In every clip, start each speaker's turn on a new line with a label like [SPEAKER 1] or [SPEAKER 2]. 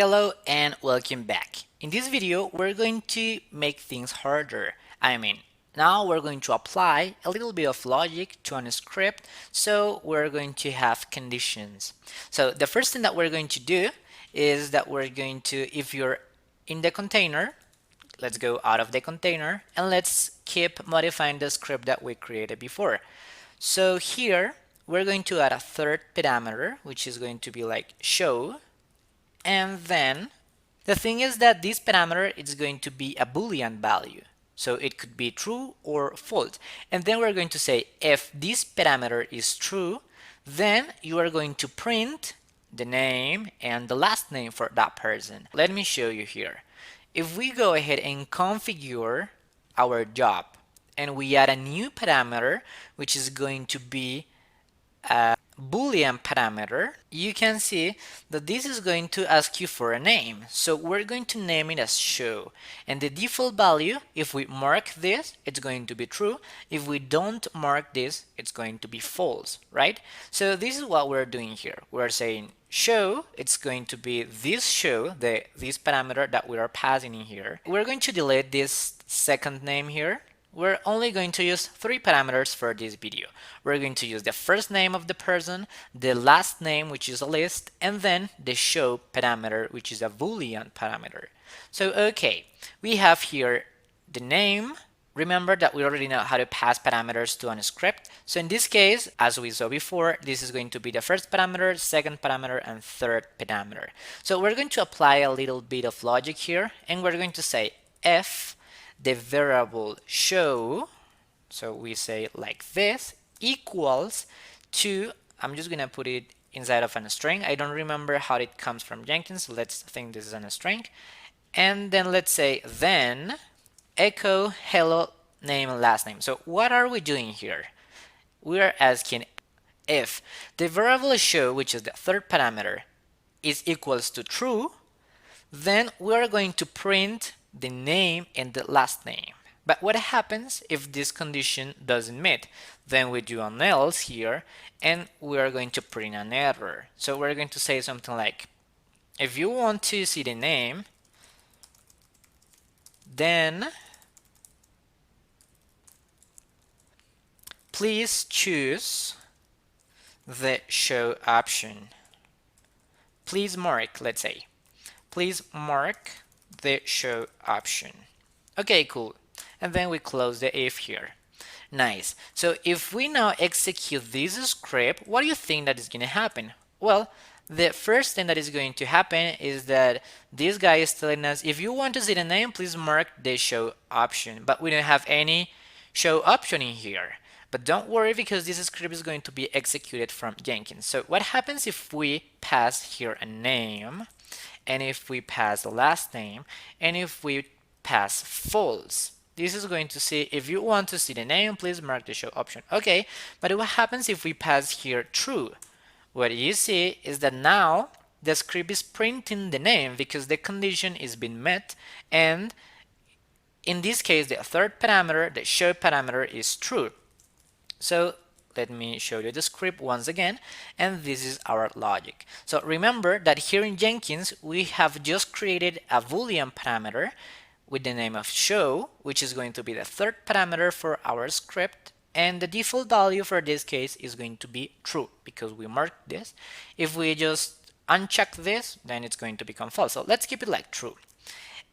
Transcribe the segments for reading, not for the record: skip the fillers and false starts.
[SPEAKER 1] Hello and welcome back. In this video, we're going to make things harder. Now we're going to apply a little bit of logic to a script, so we're going to have conditions. So the first thing that we're going to do is that we're going to, if you're in the container, let's go out of the container and let's keep modifying the script that we created before. So here, we're going to add a third parameter, which is going to be like show. And then the thing is that this parameter is going to be a Boolean value. So it could be true or false. And then we're going to say if this parameter is true, then you are going to print the name and the last name for that person. Let me show you here. If we go ahead and configure our job and we add a new parameter, which is going to be a Boolean parameter, you can see that this is going to ask you for a name. So we're going to name it as show. And the default value, if we mark this, it's going to be true. If we don't mark this, it's going to be false, right? So this is what we're doing here. We're saying show, it's going to be this show, this parameter that we are passing in here. We're going to delete this second name here. We're only going to use 3 parameters for this video. We're going to use the first name of the person, the last name, which is a list, and then the show parameter, which is a Boolean parameter. So, okay, we have here the name. Remember that we already know how to pass parameters to a script. So in this case, as we saw before, this is going to be the first parameter, second parameter, and third parameter. So we're going to apply a little bit of logic here, and we're going to say if the variable show, so we say like this, equals to, I'm just gonna put it inside of a string. I don't remember how it comes from Jenkins, so let's think this is a string. And then let's say then echo hello name and last name. So what are we doing here? We are asking if the variable show, which is the third parameter, is equals to true, then we are going to print the name and the last name. But what happens if this condition doesn't meet? Then we do an else here and we are going to print an error. So we're going to say something like, if you want to see the name, then please choose the show option. Please mark, let's say, please mark the show option. Okay, cool. And then we close the if here. Nice. So if we now execute this script, what do you think that is going to happen? Well, the first thing that is going to happen is that this guy is telling us, if you want to see the name, please mark the show option. But we don't have any show option in here. But don't worry, because this script is going to be executed from Jenkins. So what happens if we pass here a name, and if we pass the last name, and if we pass false? This is going to say, if you want to see the name, please mark the show option. Okay, but what happens if we pass here true? What you see is that now the script is printing the name because the condition is being met, and in this case, the third parameter, the show parameter, is true. So let me show you the script once again, and this is our logic. So remember that here in Jenkins, we have just created a Boolean parameter with the name of show, which is going to be the third parameter for our script, and the default value for this case is going to be true because we marked this. If we just uncheck this, then it's going to become false. So let's keep it like true.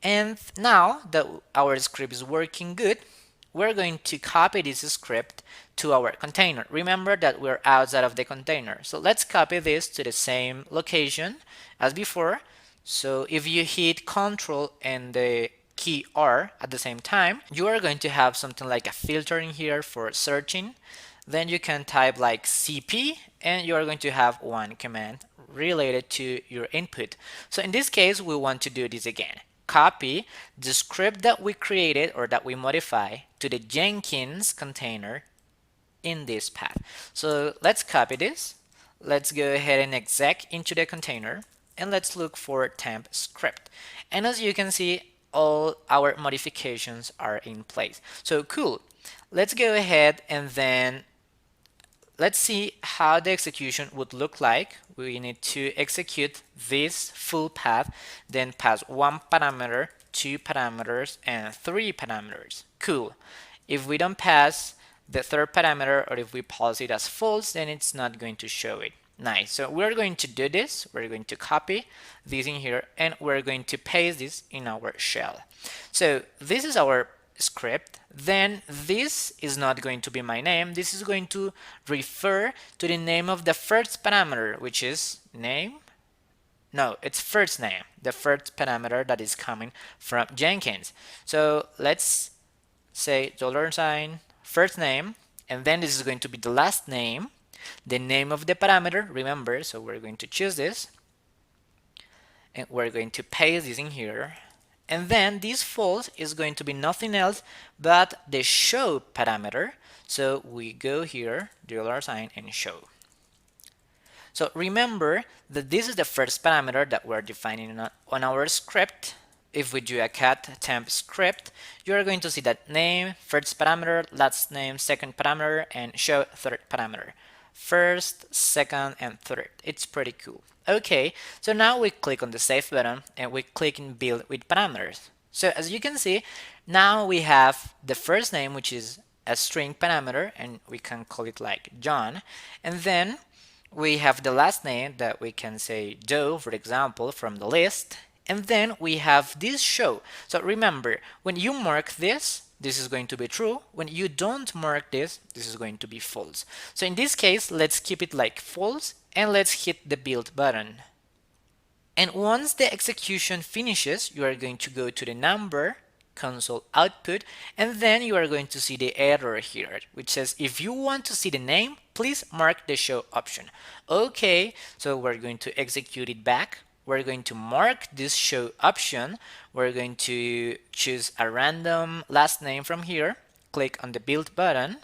[SPEAKER 1] And now that our script is working good, we're going to copy this script to our container. Remember that we're outside of the container. So let's copy this to the same location as before. So if you hit Ctrl and the key R at the same time, you are going to have something like a filter in here for searching. Then you can type like CP and you are going to have one command related to your input. So in this case, we want to do this again. Copy the script that we created or that we modify to the Jenkins container in this path. So let's copy this. Let's go ahead and exec into the container and let's look for temp script. And as you can see, all our modifications are in place. So cool. Let's go ahead and then let's see how the execution would look like. We need to execute this full path, then pass one parameter, two parameters, and three parameters. Cool. If we don't pass the third parameter, or if we pause it as false, then it's not going to show it. Nice. So we're going to do this. We're going to copy this in here, and we're going to paste this in our shell. So this is our script. Then this is not going to be my name. This is going to refer to the name of the first parameter, which is name. No, it's first name, the first parameter that is coming from Jenkins. So let's say $, first name, and then this is going to be the last name, the name of the parameter, remember, so we're going to choose this, and we're going to paste this in here, and then this false is going to be nothing else but the show parameter, so we go here, $, and show. So remember that this is the first parameter that we're defining on our script. If we do a cat temp script, you're going to see that name, first parameter, last name, second parameter, and show third parameter. First, second, and third. It's pretty cool. Okay, so now we click on the save button and we click in build with parameters. So as you can see, now we have the first name, which is a string parameter, and we can call it like John, and then we have the last name that we can say Joe, for example, from the list. And then we have this show. So remember, when you mark this, this is going to be true. When you don't mark this, this is going to be false. So in this case, let's keep it like false and let's hit the build button. And once the execution finishes, you are going to go to the number console output, and then you are going to see the error here, which says if you want to see the name, please mark the show option. Okay, so we're going to execute it back. We're going to mark this show option. We're going to choose a random last name from here, click on the build button,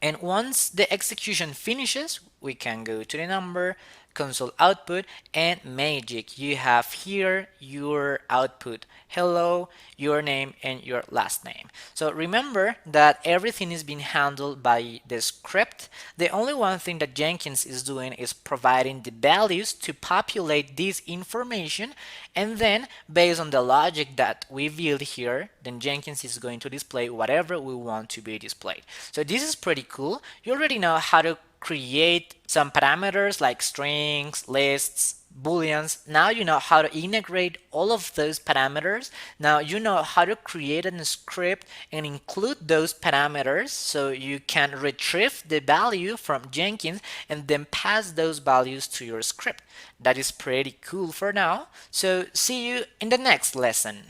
[SPEAKER 1] and once the execution finishes, we can go to the number, console output, and magic. You have here your output. Hello, your name, and your last name. So remember that everything is being handled by the script. The only one thing that Jenkins is doing is providing the values to populate this information, and then based on the logic that we build here, then Jenkins is going to display whatever we want to be displayed. So this is pretty cool. You already know how to create some parameters like strings, lists, booleans. Now you know how to integrate all of those parameters. Now you know how to create a script and include those parameters so you can retrieve the value from Jenkins and then pass those values to your script. That is pretty cool for now. So see you in the next lesson.